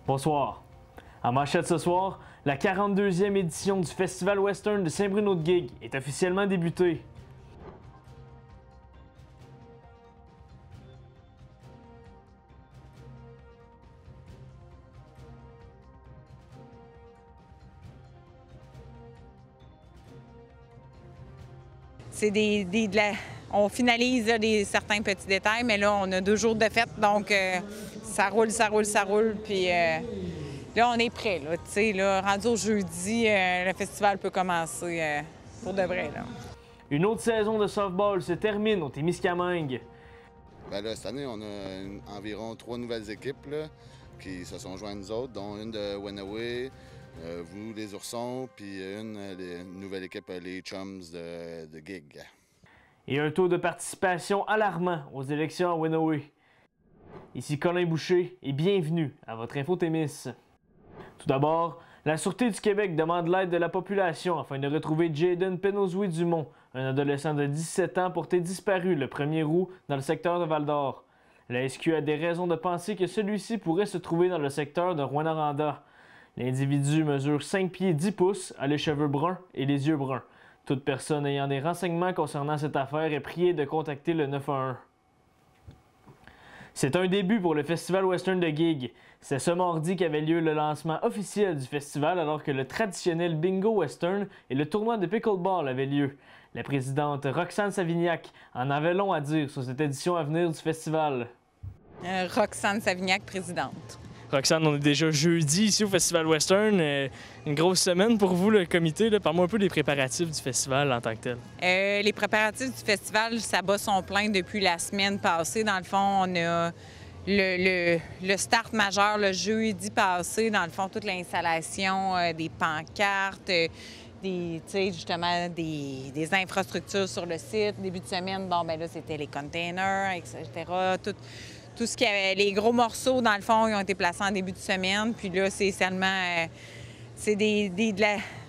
Bonsoir. En manchette ce soir, la 42e édition du Festival Western de Saint-Bruno-de-Guigues est officiellement débutée. On finalise là, certains petits détails, mais là, on a 2 jours de fête, donc ça roule. Puis là, on est prêt. Là, rendu au jeudi, le festival peut commencer pour de vrai. Là. Une autre saison de softball se termine au Témiscamingue. Bien là, cette année, on a environ 3 nouvelles équipes là, qui se sont jointes à nous autres, dont une de Wenaway, vous, les Oursons, puis une nouvelle équipe, les Chums de Guigues. Et un taux de participation alarmant aux élections à Wenaway. Ici Colin Boucher et bienvenue à votre Info Témis. Tout d'abord, la Sûreté du Québec demande l'aide de la population afin de retrouver Jayden Penosway-Dumont, un adolescent de 17 ans porté disparu le 1er août dans le secteur de Val-d'Or. La SQ a des raisons de penser que celui-ci pourrait se trouver dans le secteur de Rouyn-Noranda. L'individu mesure 5 pieds 10 pouces, a les cheveux bruns et les yeux bruns. Toute personne ayant des renseignements concernant cette affaire est priée de contacter le 911. C'est un début pour le Festival Western de Guigues. C'est ce mardi qu'avait lieu le lancement officiel du festival alors que le traditionnel bingo western et le tournoi de pickleball avaient lieu. La présidente Roxane Savignac en avait long à dire sur cette édition à venir du festival. Roxane Savignac, présidente. Roxane, on est déjà jeudi ici au Festival Western. Une grosse semaine pour vous, le comité. Parle-moi un peu des préparatifs du festival en tant que tel. Les préparatifs du festival, ça bat son plein depuis la semaine passée. Dans le fond, on a le start majeur le jeudi passé. Dans le fond, toute l'installation des pancartes, justement des infrastructures sur le site. Début de semaine, là, c'était les containers, etc. Tout ce qui avait, les gros morceaux, dans le fond, ils ont été placés en début de semaine. Puis là, c'est seulement...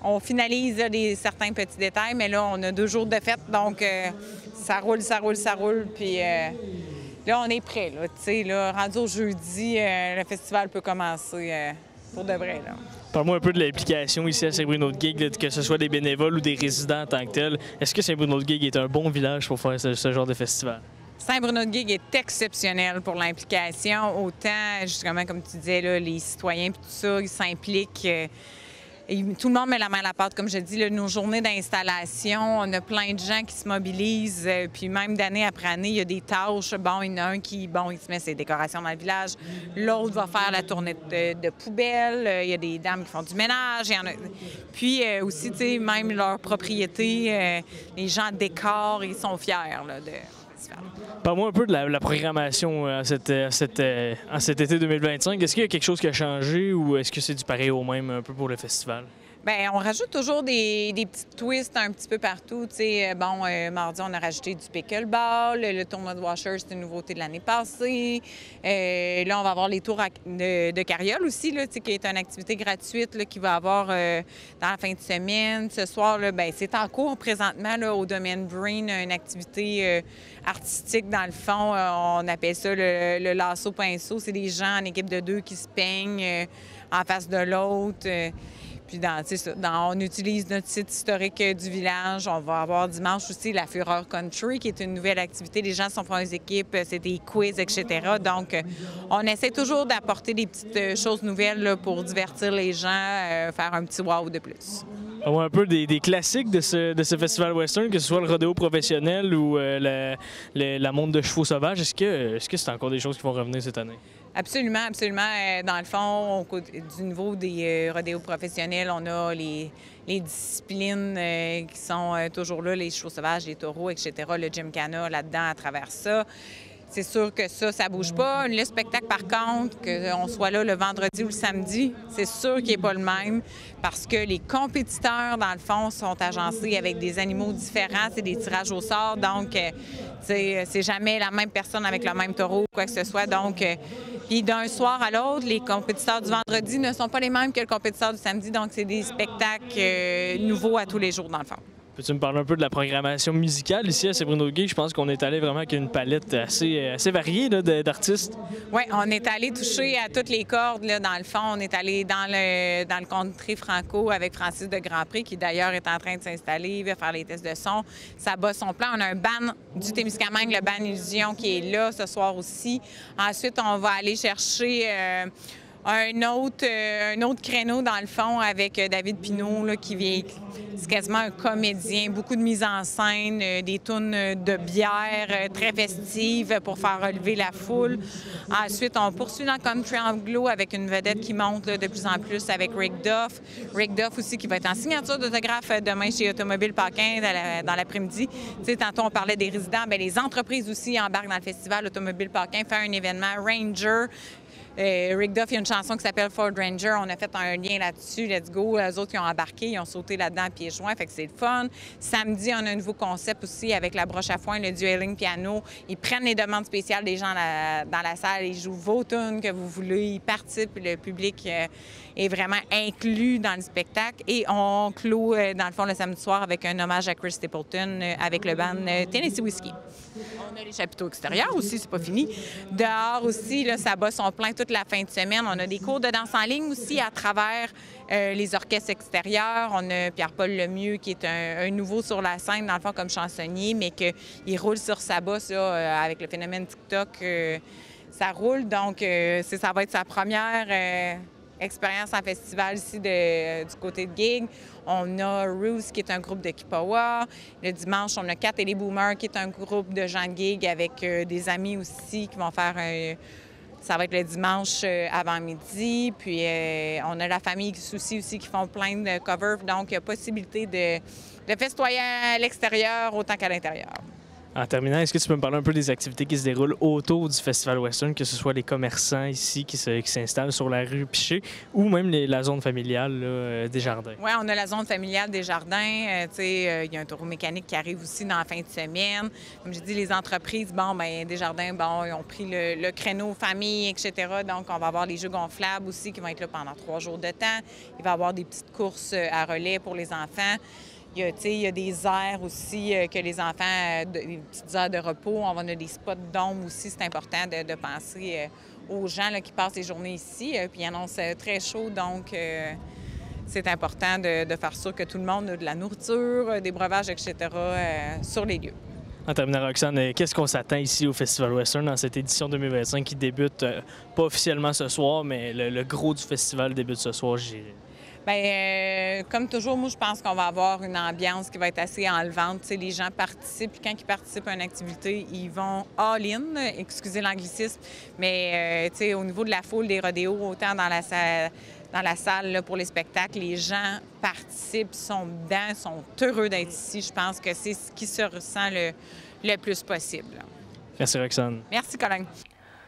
on finalise là, certains petits détails, mais là, on a 2 jours de fête, donc ça roule. Puis là, on est prêt. Là, rendu au jeudi, le festival peut commencer pour de vrai. Là. Parle-moi un peu de l'implication ici à Saint-Bruno-de-Guigues, que ce soit des bénévoles ou des résidents en tant que tels. Est-ce que Saint-Bruno-de-Guigues est un bon village pour faire ce genre de festival? Saint-Bruno-de-Guigues est exceptionnel pour l'implication. Autant, justement, comme tu disais, là, les citoyens et tout ça, ils s'impliquent. Tout le monde met la main à la pâte, comme je dis. Là, nos journées d'installation, on a plein de gens qui se mobilisent. Puis même d'année après année, il y a des tâches. Bon, il y en a un qui, il se met ses décorations dans le village. L'autre va faire la tournée de poubelles. Il y a des dames qui font du ménage. Puis aussi, tu sais, même leur propriété, les gens décorent, ils sont fiers là, de... Parle-moi un peu de la programmation en cet été 2025. Est-ce qu'il y a quelque chose qui a changé ou est-ce que c'est du pareil au même un peu pour le festival? Bien, on rajoute toujours des petits twists un petit peu partout. Mardi, on a rajouté du pickleball. Le tournoi de washer, c'est une nouveauté de l'année passée. Là, on va avoir les tours de carriole aussi, là, qui est une activité gratuite là, qui va avoir dans la fin de semaine. Ce soir, là, c'est en cours présentement là, au domaine Green, une activité artistique dans le fond. On appelle ça le lasso-pinceau. C'est des gens en équipe de 2 qui se peignent en face de l'autre. Puis on utilise notre site historique du village. On va avoir dimanche aussi la Fureur Country, qui est une nouvelle activité. Les gens sont pour les équipes, c'est des quiz, etc. Donc, on essaie toujours d'apporter des petites choses nouvelles là, pour divertir les gens, faire un petit wow de plus. On a un peu des classiques de ce festival western, que ce soit le rodéo professionnel ou la monte de chevaux sauvages. Est-ce que c'est encore des choses qui vont revenir cette année? Absolument. Dans le fond, du niveau des rodéos professionnels, on a les disciplines qui sont toujours là, les chevaux sauvages, les taureaux, etc., le gymkhana là-dedans à travers ça. C'est sûr que ça bouge pas. Le spectacle, par contre, qu'on soit là le vendredi ou le samedi, c'est sûr qu'il n'est pas le même parce que les compétiteurs, dans le fond, sont agencés avec des animaux différents. C'est des tirages au sort, donc c'est jamais la même personne avec le même taureau ou quoi que ce soit. Donc, puis d'un soir à l'autre, les compétiteurs du vendredi ne sont pas les mêmes que le compétiteur du samedi, donc c'est des spectacles nouveaux à tous les jours, dans le fond. Peux-tu me parler un peu de la programmation musicale ici à Saint-Bruno de Guigue? Je pense qu'on est allé vraiment avec une palette assez variée d'artistes. Oui, on est allé toucher à toutes les cordes, là, dans le fond. On est allé dans le country franco avec Francis de Grandpré, qui d'ailleurs est en train de s'installer, il va faire les tests de son. Ça bat son plan. On a un band du Témiscamingue, le band Illusion, qui est là ce soir aussi. Ensuite, on va aller chercher un autre créneau, dans le fond, avec David Pinault, là, qui vient... C'est quasiment un comédien, beaucoup de mise en scène, des tunes de bière très festives pour faire relever la foule. Ensuite, on poursuit dans le country anglo avec une vedette qui monte là, de plus en plus avec Rick Duff. Rick Duff aussi qui va être en signature d'autographe demain chez Automobile Paquin dans l'après-midi. Tu sais, tantôt, on parlait des résidents. Bien, les entreprises aussi embarquent dans le festival Automobile Paquin, fait un événement Ranger. Rick Duff, il y a une chanson qui s'appelle Ford Ranger. On a fait un lien là-dessus. Let's go. Les autres qui ont embarqué, ils ont sauté là-dedans à pieds joints. Fait que c'est le fun. Samedi, on a un nouveau concept aussi avec la broche à foin, le dueling piano. Ils prennent les demandes spéciales des gens dans la salle. Ils jouent vos tunes que vous voulez. Ils participent. Le public est vraiment inclus dans le spectacle. Et on clôt, dans le fond, le samedi soir avec un hommage à Chris Stapleton avec le band Tennessee Whiskey. On a les chapiteaux extérieurs aussi, c'est pas fini. Dehors aussi, là, ça bat son plein toute la fin de semaine. On a des cours de danse en ligne aussi à travers les orchestres extérieurs. On a Pierre-Paul Lemieux qui est un nouveau sur la scène, dans le fond, comme chansonnier, mais qu'il roule sur sa bosse là, avec le phénomène TikTok. Ça roule, donc ça va être sa première expérience en festival ici du côté de Guigue. On a Roos qui est un groupe de Kipawa. Le dimanche, on a Cat et les Boomers qui est un groupe de gens de Guigue avec des amis aussi qui vont faire ça va être le dimanche avant midi. Puis on a la famille Souci aussi qui font plein de covers. Donc, il y a possibilité de festoyer à l'extérieur autant qu'à l'intérieur. En terminant, est-ce que tu peux me parler un peu des activités qui se déroulent autour du Festival Western, que ce soit les commerçants ici qui s'installent sur la rue Piché ou même la zone familiale là, des Jardins? Oui, on a la zone familiale des Jardins. Il y a un taureau mécanique qui arrive aussi dans la fin de semaine. Comme j'ai dit, les entreprises, des Jardins, ils ont pris le créneau famille, etc. Donc, on va avoir les jeux gonflables aussi qui vont être là pendant 3 jours de temps. Il va y avoir des petites courses à relais pour les enfants. Il y a des aires aussi que les enfants, des petites aires de repos. On a des spots d'ombre aussi. C'est important de penser aux gens là, qui passent les journées ici. Puis il annonce très chaud, donc c'est important de faire sûr que tout le monde a de la nourriture, des breuvages, etc. Sur les lieux. En terminant, Roxane, qu'est-ce qu'on s'attend ici au Festival Western dans cette édition 2025 qui débute pas officiellement ce soir, mais le gros du festival débute ce soir, je dirais? Bien, comme toujours, moi, je pense qu'on va avoir une ambiance qui va être assez enlevante. Tu sais, les gens participent, puis quand ils participent à une activité, ils vont all-in, excusez l'anglicisme, mais tu sais, au niveau de la foule des rodéos, autant dans la salle là, pour les spectacles, les gens participent, sont dedans, sont heureux d'être ici. Je pense que c'est ce qui se ressent le plus possible. Merci, Roxane. Merci, Colin.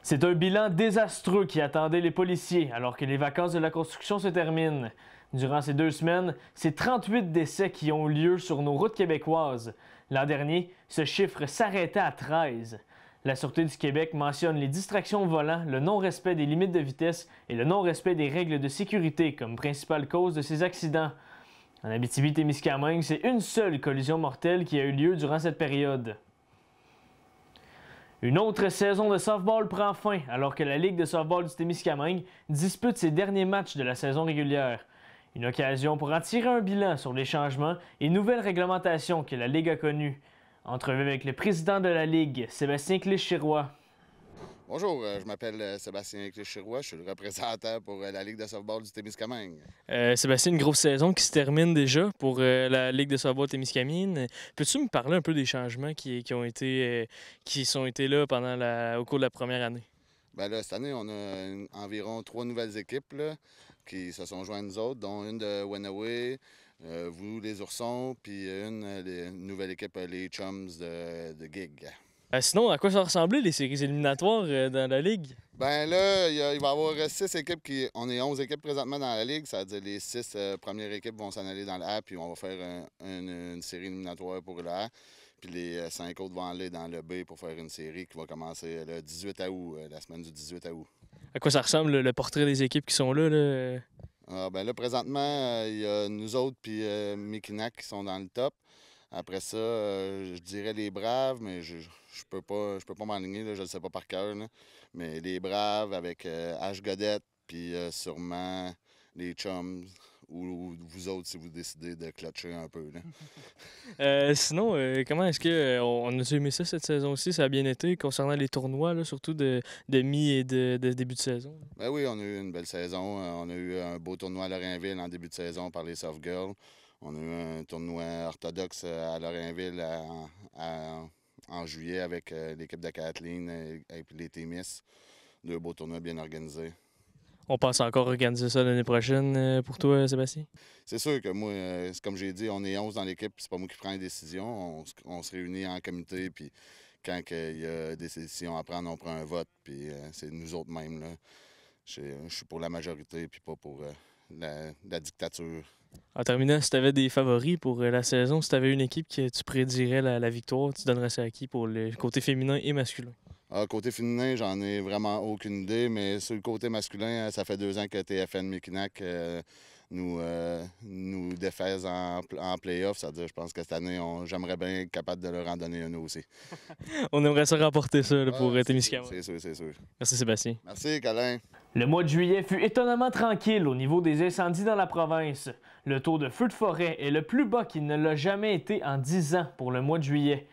C'est un bilan désastreux qui attendait les policiers alors que les vacances de la construction se terminent. Durant ces 2 semaines, c'est 38 décès qui ont eu lieu sur nos routes québécoises. L'an dernier, ce chiffre s'arrêtait à 13. La Sûreté du Québec mentionne les distractions au volant, le non-respect des limites de vitesse et le non-respect des règles de sécurité comme principale cause de ces accidents. En Abitibi-Témiscamingue, c'est une seule collision mortelle qui a eu lieu durant cette période. Une autre saison de softball prend fin alors que la Ligue de softball du Témiscamingue dispute ses derniers matchs de la saison régulière. Une occasion pour en tirer un bilan sur les changements et nouvelles réglementations que la Ligue a connues. Entrevue avec le président de la Ligue, Sébastien Clich-Chirois. Bonjour, je m'appelle Sébastien Clich-Chirois, je suis le représentant pour la Ligue de softball du Témiscamingue. Sébastien, une grosse saison qui se termine déjà pour la Ligue de softball Témiscamingue. Peux-tu me parler un peu des changements qui sont été là au cours de la première année? Bien là, cette année, on a environ 3 nouvelles équipes là, qui se sont jointes à nous autres, dont une de Wenaway, vous les Oursons, puis une nouvelle équipe, les Chums de Guigue. Sinon, à quoi ça ressemblait les séries éliminatoires dans la Ligue? Bien là, il va y avoir 6 équipes on est 11 équipes présentement dans la Ligue, ça veut dire les 6 premières équipes vont s'en aller dans le A, puis on va faire une série éliminatoire pour le A. Puis les 5 autres vont aller dans le B pour faire une série qui va commencer le 18 août, la semaine du 18 août. À quoi ça ressemble le portrait des équipes qui sont là? Ben là, présentement, il y a nous autres puis Mikinak qui sont dans le top. Après ça, je dirais les Braves, mais je peux pas m'enligner, là, je ne le sais pas par cœur. Là. Mais les Braves avec H. Godette, puis sûrement les Chums, ou vous autres si vous décidez de clutcher un peu. Là. Sinon, comment est-ce que on a aimé ça cette saison-ci? Ça a bien été concernant les tournois, là, surtout de mi et de début de saison. Ben oui, on a eu une belle saison. On a eu un beau tournoi à Lorrainville en début de saison par les Soft Girls. On a eu un tournoi orthodoxe à Lorrainville en juillet avec l'équipe de Kathleen et les Témis. Deux beaux tournois bien organisés. On pense encore organiser ça l'année prochaine pour toi, Sébastien? C'est sûr que moi, comme j'ai dit, on est 11 dans l'équipe, c'est pas moi qui prends les décisions. On se réunit en comité, puis quand il y a des décisions à prendre, on prend un vote, puis c'est nous autres mêmes. Là. Je suis pour la majorité, puis pas pour la dictature. En terminant, si tu avais des favoris pour la saison, si tu avais une équipe que tu prédirais la victoire, tu donnerais ça à qui pour le côté féminin et masculin? Côté féminin, j'en ai vraiment aucune idée, mais sur le côté masculin, ça fait 2 ans que TFN Mekinac nous défaise en play-off. C'est-à-dire, je pense que cette année, j'aimerais bien être capable de leur en donner un aussi. On aimerait ça remporter ça là, pour Témiscamingue. C'est sûr, c'est sûr. Merci Sébastien. Merci, Colin. Le mois de juillet fut étonnamment tranquille au niveau des incendies dans la province. Le taux de feux de forêt est le plus bas qu'il ne l'a jamais été en 10 ans pour le mois de juillet.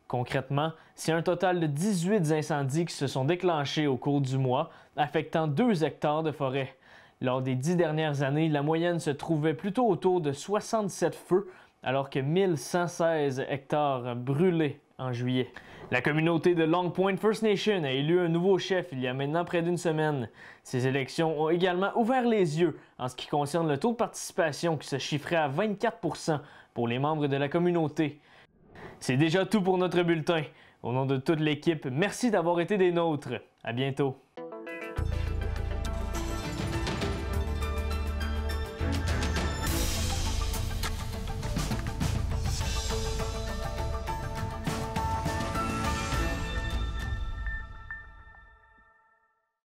Concrètement, c'est un total de 18 incendies qui se sont déclenchés au cours du mois, affectant 2 hectares de forêt. Lors des 10 dernières années, la moyenne se trouvait plutôt autour de 67 feux, alors que 1116 hectares brûlés en juillet. La communauté de Long Point First Nation a élu un nouveau chef il y a maintenant près d'une semaine. Ces élections ont également ouvert les yeux en ce qui concerne le taux de participation qui se chiffrait à 24 % pour les membres de la communauté. C'est déjà tout pour notre bulletin. Au nom de toute l'équipe, merci d'avoir été des nôtres. À bientôt.